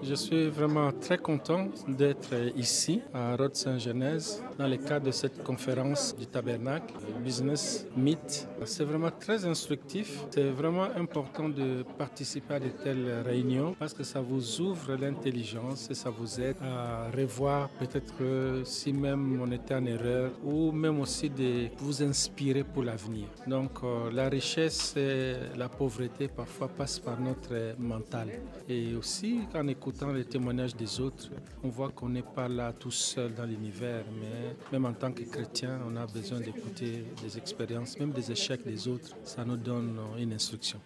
Je suis vraiment très content d'être ici à Rhodes-Saint-Genèse dans le cadre de cette conférence du Tabernacle Business Meet. C'est vraiment très instructif. C'est vraiment important de participer à de telles réunions parce que ça vous ouvre l'intelligence et ça vous aide à revoir peut-être si même on était en erreur ou même aussi de vous inspirer pour l'avenir. Donc la richesse et la pauvreté parfois passent par notre mental. Et aussi en écoutant les témoignages des autres, on voit qu'on n'est pas là tout seul dans l'univers, mais même en tant que chrétien, on a besoin d'écouter des expériences, même des échecs des autres. Ça nous donne une instruction.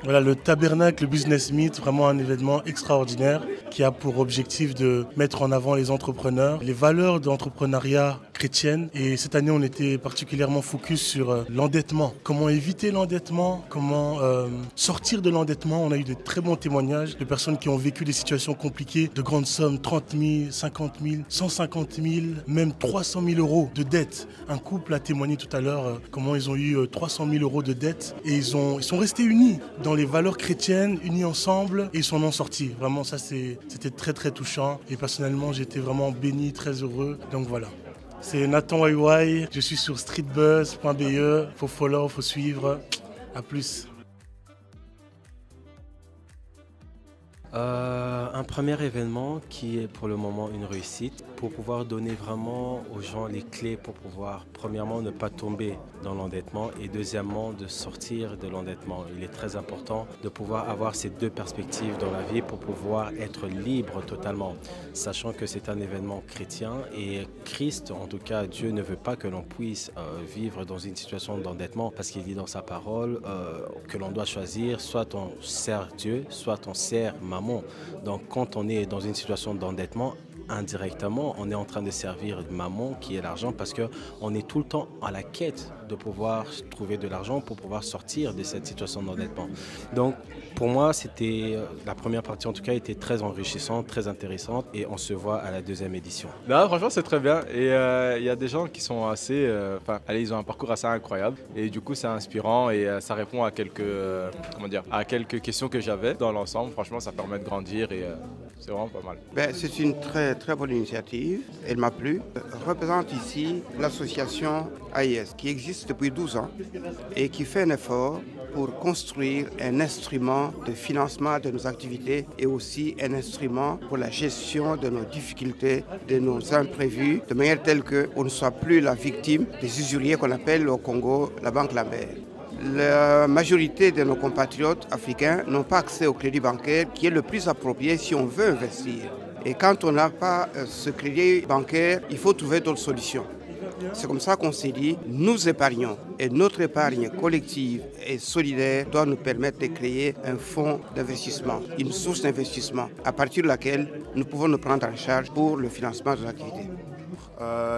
Voilà, le Tabernacle Business Meet, vraiment un événement extraordinaire qui a pour objectif de mettre en avant les entrepreneurs, les valeurs de l'entrepreneuriat chrétienne. Et cette année, on était particulièrement focus sur l'endettement. Comment éviter l'endettement, comment sortir de l'endettement. On a eu de très bons témoignages de personnes qui ont vécu des situations compliquées, de grandes sommes, 30 000, 50 000, 150 000, même 300 000 euros de dettes. Un couple a témoigné tout à l'heure comment ils ont eu 300 000 euros de dettes et ils sont restés unis dans les valeurs chrétiennes, unis ensemble, et ils s'en ont sortis. Vraiment, ça, c'était très, très touchant. Et personnellement, j'étais vraiment béni, très heureux. Donc voilà. C'est Nathan YY, je suis sur streetbuzz.be. Faut follow, faut suivre. À plus. Un premier événement qui est pour le moment une réussite pour pouvoir donner vraiment aux gens les clés pour pouvoir premièrement ne pas tomber dans l'endettement et deuxièmement de sortir de l'endettement. Il est très important de pouvoir avoir ces deux perspectives dans la vie pour pouvoir être libre totalement, sachant que c'est un événement chrétien et Christ, en tout cas Dieu ne veut pas que l'on puisse vivre dans une situation d'endettement parce qu'il dit dans sa parole que l'on doit choisir soit on sert Dieu, soit on sert maman. Donc quand on est dans une situation d'endettement, indirectement, on est en train de servir maman qui est l'argent parce qu'on est tout le temps à la quête de pouvoir trouver de l'argent pour pouvoir sortir de cette situation d'endettement. Donc pour moi, c'était la première partie en tout cas était très enrichissante, très intéressante et on se voit à la deuxième édition. Non, franchement, c'est très bien et il y a des gens qui sont assez, ils ont un parcours assez incroyable et du coup, c'est inspirant et ça répond à à quelques questions que j'avais dans l'ensemble. Franchement, ça permet de grandir et c'est vraiment pas mal. C'est une très bonne initiative, elle m'a plu. Je représente ici l'association AIS qui existe depuis 12 ans et qui fait un effort pour construire un instrument de financement de nos activités et aussi un instrument pour la gestion de nos difficultés, de nos imprévus, de manière telle qu'on ne soit plus la victime des usuriers qu'on appelle au Congo la banque Lambert. La majorité de nos compatriotes africains n'ont pas accès au crédit bancaire qui est le plus approprié si on veut investir. Et quand on n'a pas ce crédit bancaire, il faut trouver d'autres solutions. C'est comme ça qu'on s'est dit, nous épargnons et notre épargne collective et solidaire doit nous permettre de créer un fonds d'investissement, une source d'investissement à partir de laquelle nous pouvons nous prendre en charge pour le financement de nos activités.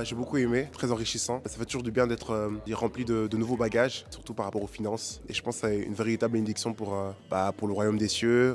J'ai beaucoup aimé, très enrichissant. Ça fait toujours du bien d'être rempli de nouveaux bagages, surtout par rapport aux finances. Et je pense que c'est une véritable bénédiction pour le royaume des cieux,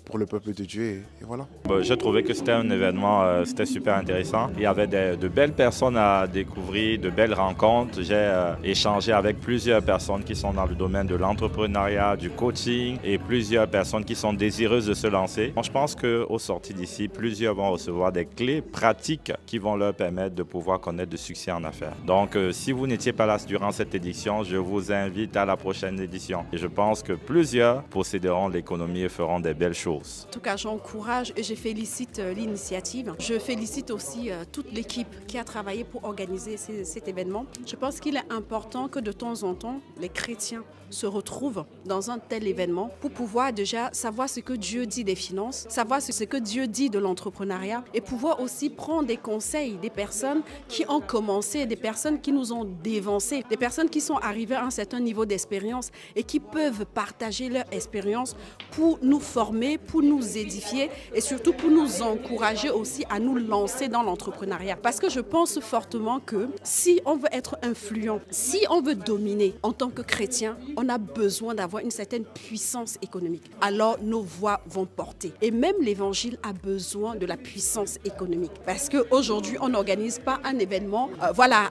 pour le peuple de Dieu. Et voilà. J'ai trouvé que c'était un événement, c'était super intéressant. Il y avait de belles personnes à découvrir, de belles rencontres. J'ai échangé avec plusieurs personnes qui sont dans le domaine de l'entrepreneuriat, du coaching et plusieurs personnes qui sont désireuses de se lancer. Je pense qu'au sortir d'ici, plusieurs vont recevoir des clés pratiques qui vont leur permettre de pouvoir connaître du succès en affaires. Donc, si vous n'étiez pas là durant cette édition, je vous invite à la prochaine édition. Et je pense que plusieurs posséderont l'économie et feront des belles choses. En tout cas, j'encourage et je félicite l'initiative. Je félicite aussi toute l'équipe qui a travaillé pour organiser cet événement. Je pense qu'il est important que de temps en temps, les chrétiens se retrouvent dans un tel événement pour pouvoir déjà savoir ce que Dieu dit des finances, savoir ce que Dieu dit de l'entrepreneuriat et pouvoir aussi prendre des conseils des personnes personnes qui ont commencé, des personnes qui nous ont dévancés, des personnes qui sont arrivées à un certain niveau d'expérience et qui peuvent partager leur expérience pour nous former, pour nous édifier et surtout pour nous encourager aussi à nous lancer dans l'entrepreneuriat. Parce que je pense fortement que si on veut être influent, si on veut dominer en tant que chrétien, on a besoin d'avoir une certaine puissance économique. Alors nos voix vont porter. Et même l'évangile a besoin de la puissance économique. Parce qu'aujourd'hui, on n'organise pas un événement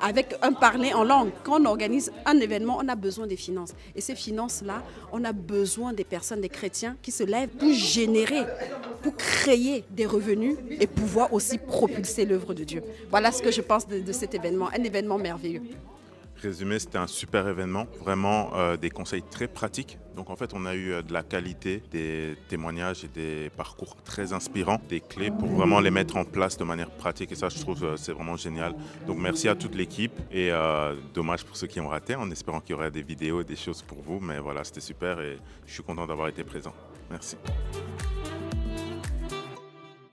avec un parler en langue. Quand on organise un événement, on a besoin des finances. Et ces finances-là, on a besoin des personnes, des chrétiens qui se lèvent pour générer, pour créer des revenus et pouvoir aussi propulser l'œuvre de Dieu. Voilà ce que je pense de cet événement, un événement merveilleux. Résumé, c'était un super événement, vraiment des conseils très pratiques. Donc en fait, on a eu de la qualité, des témoignages et des parcours très inspirants, des clés pour vraiment les mettre en place de manière pratique. Et ça, je trouve, c'est vraiment génial. Donc merci à toute l'équipe et dommage pour ceux qui ont raté, en espérant qu'il y aurait des vidéos et des choses pour vous. Mais voilà, c'était super et je suis content d'avoir été présent. Merci.